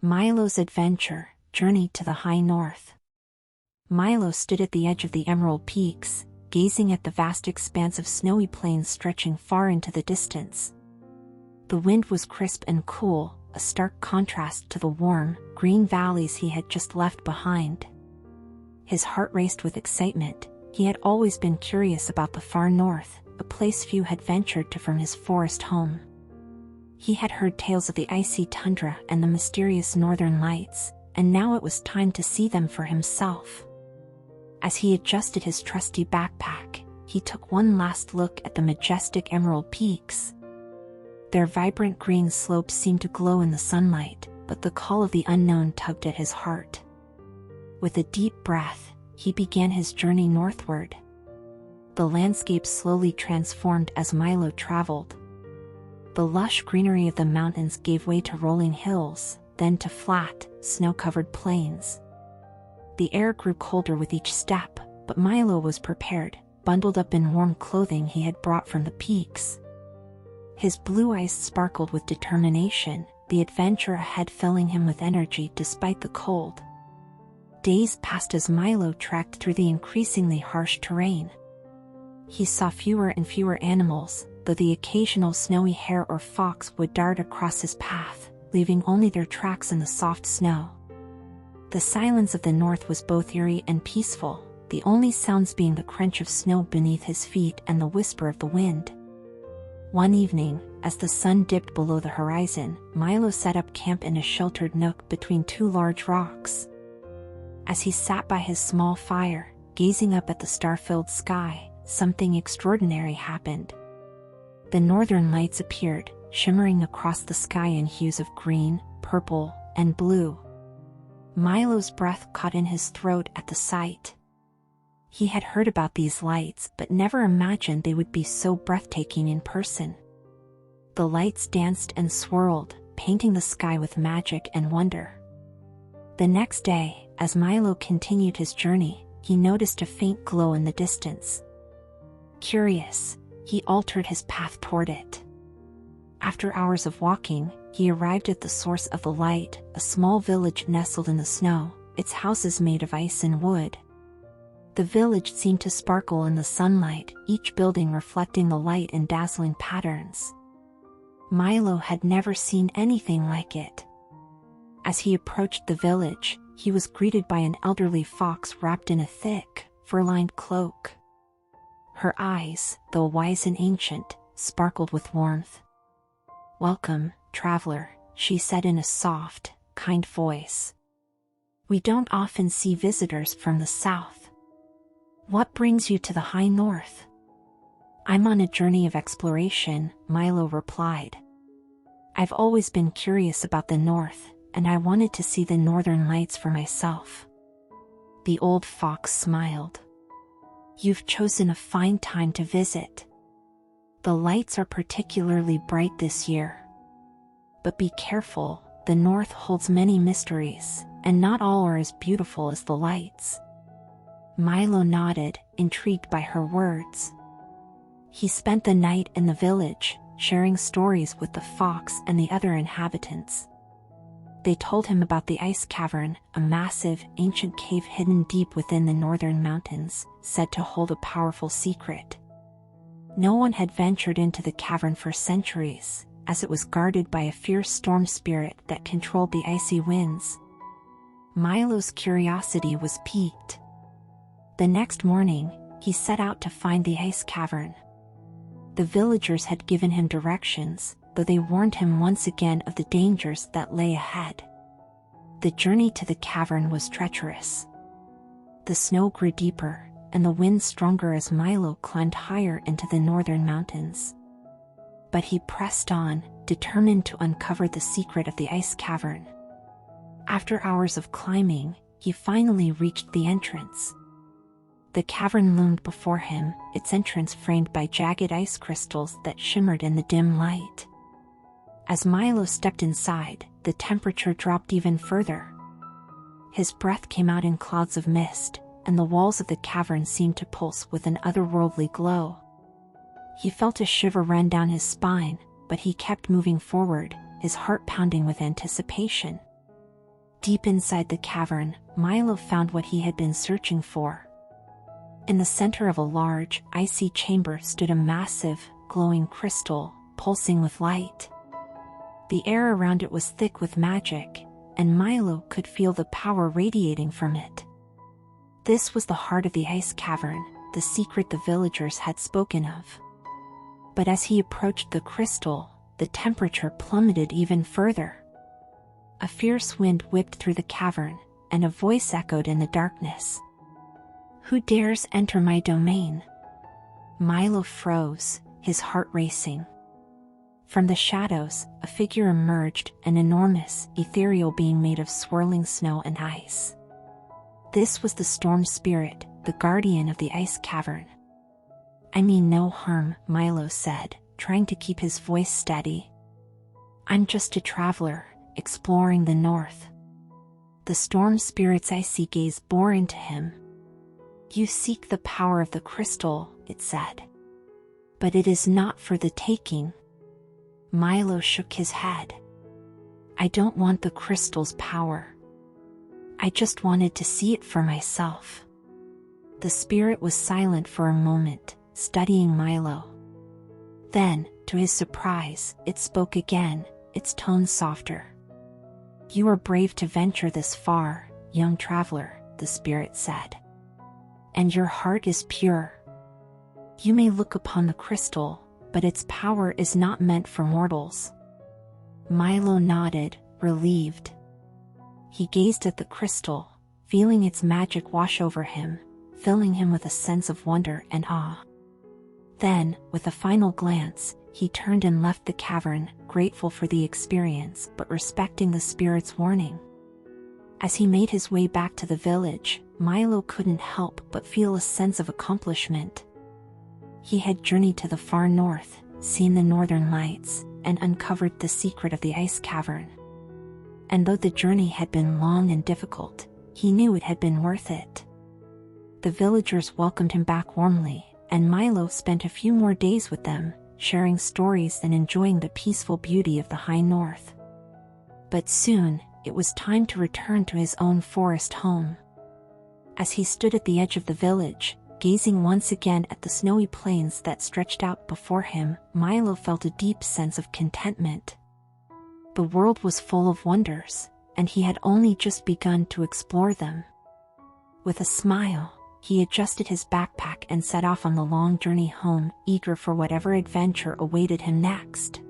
Milo's Adventure, Journey to the High North. Milo stood at the edge of the Emerald Peaks, gazing at the vast expanse of snowy plains stretching far into the distance. The wind was crisp and cool, a stark contrast to the warm, green valleys he had just left behind. His heart raced with excitement. He had always been curious about the far north, a place few had ventured to from his forest home. He had heard tales of the icy tundra and the mysterious northern lights, and now it was time to see them for himself. As he adjusted his trusty backpack, he took one last look at the majestic Emerald Peaks. Their vibrant green slopes seemed to glow in the sunlight, but the call of the unknown tugged at his heart. With a deep breath, he began his journey northward. The landscape slowly transformed as Milo traveled. The lush greenery of the mountains gave way to rolling hills, then to flat, snow-covered plains. The air grew colder with each step, but Milo was prepared, bundled up in warm clothing he had brought from the peaks. His blue eyes sparkled with determination, the adventure ahead filling him with energy despite the cold. Days passed as Milo trekked through the increasingly harsh terrain. He saw fewer and fewer animals, though the occasional snowy hare or fox would dart across his path, leaving only their tracks in the soft snow. The silence of the north was both eerie and peaceful, the only sounds being the crunch of snow beneath his feet and the whisper of the wind. One evening, as the sun dipped below the horizon, Milo set up camp in a sheltered nook between two large rocks. As he sat by his small fire, gazing up at the star-filled sky, something extraordinary happened. The northern lights appeared, shimmering across the sky in hues of green, purple, and blue. Milo's breath caught in his throat at the sight. He had heard about these lights but never imagined they would be so breathtaking in person. The lights danced and swirled, painting the sky with magic and wonder. The next day, as Milo continued his journey, he noticed a faint glow in the distance. Curious, he altered his path toward it. After hours of walking, he arrived at the source of the light, a small village nestled in the snow, its houses made of ice and wood. The village seemed to sparkle in the sunlight, each building reflecting the light in dazzling patterns. Milo had never seen anything like it. As he approached the village, he was greeted by an elderly fox wrapped in a thick, fur-lined cloak. Her eyes, though wise and ancient, sparkled with warmth. "Welcome, traveler," she said in a soft, kind voice. "We don't often see visitors from the south. What brings you to the high north?" "I'm on a journey of exploration," Milo replied. "I've always been curious about the north, and I wanted to see the northern lights for myself." The old fox smiled. "You've chosen a fine time to visit. The lights are particularly bright this year. But be careful, the north holds many mysteries, and not all are as beautiful as the lights." Milo nodded, intrigued by her words. He spent the night in the village, sharing stories with the fox and the other inhabitants. They told him about the Ice Cavern, a massive, ancient cave hidden deep within the northern mountains, said to hold a powerful secret. No one had ventured into the cavern for centuries, as it was guarded by a fierce storm spirit that controlled the icy winds. Milo's curiosity was piqued. The next morning, he set out to find the Ice Cavern. The villagers had given him directions, though they warned him once again of the dangers that lay ahead. The journey to the cavern was treacherous. The snow grew deeper, and the wind stronger as Milo climbed higher into the northern mountains. But he pressed on, determined to uncover the secret of the Ice Cavern. After hours of climbing, he finally reached the entrance. The cavern loomed before him, its entrance framed by jagged ice crystals that shimmered in the dim light. As Milo stepped inside, the temperature dropped even further. His breath came out in clouds of mist, and the walls of the cavern seemed to pulse with an otherworldly glow. He felt a shiver run down his spine, but he kept moving forward, his heart pounding with anticipation. Deep inside the cavern, Milo found what he had been searching for. In the center of a large, icy chamber stood a massive, glowing crystal, pulsing with light. The air around it was thick with magic, and Milo could feel the power radiating from it. This was the heart of the ice cavern, the secret the villagers had spoken of. But as he approached the crystal, the temperature plummeted even further. A fierce wind whipped through the cavern, and a voice echoed in the darkness. "Who dares enter my domain?" Milo froze, his heart racing. From the shadows, a figure emerged, an enormous, ethereal being made of swirling snow and ice. This was the storm spirit, the guardian of the ice cavern. "I mean no harm," Milo said, trying to keep his voice steady. "I'm just a traveler, exploring the north." The storm spirit's icy gaze bore into him. "You seek the power of the crystal," it said. "But it is not for the taking." Milo shook his head. "I don't want the crystal's power. I just wanted to see it for myself." The spirit was silent for a moment, studying Milo. Then, to his surprise, it spoke again, its tone softer. "You are brave to venture this far, young traveler," the spirit said. "And your heart is pure. You may look upon the crystal, but its power is not meant for mortals." Milo nodded, relieved. He gazed at the crystal, feeling its magic wash over him, filling him with a sense of wonder and awe. Then, with a final glance, he turned and left the cavern, grateful for the experience but respecting the spirit's warning. As he made his way back to the village, Milo couldn't help but feel a sense of accomplishment. He had journeyed to the far north, seen the northern lights, and uncovered the secret of the ice cavern. And though the journey had been long and difficult, he knew it had been worth it. The villagers welcomed him back warmly, and Milo spent a few more days with them, sharing stories and enjoying the peaceful beauty of the high north. But soon, it was time to return to his own forest home. As he stood at the edge of the village, gazing once again at the snowy plains that stretched out before him, Milo felt a deep sense of contentment. The world was full of wonders, and he had only just begun to explore them. With a smile, he adjusted his backpack and set off on the long journey home, eager for whatever adventure awaited him next.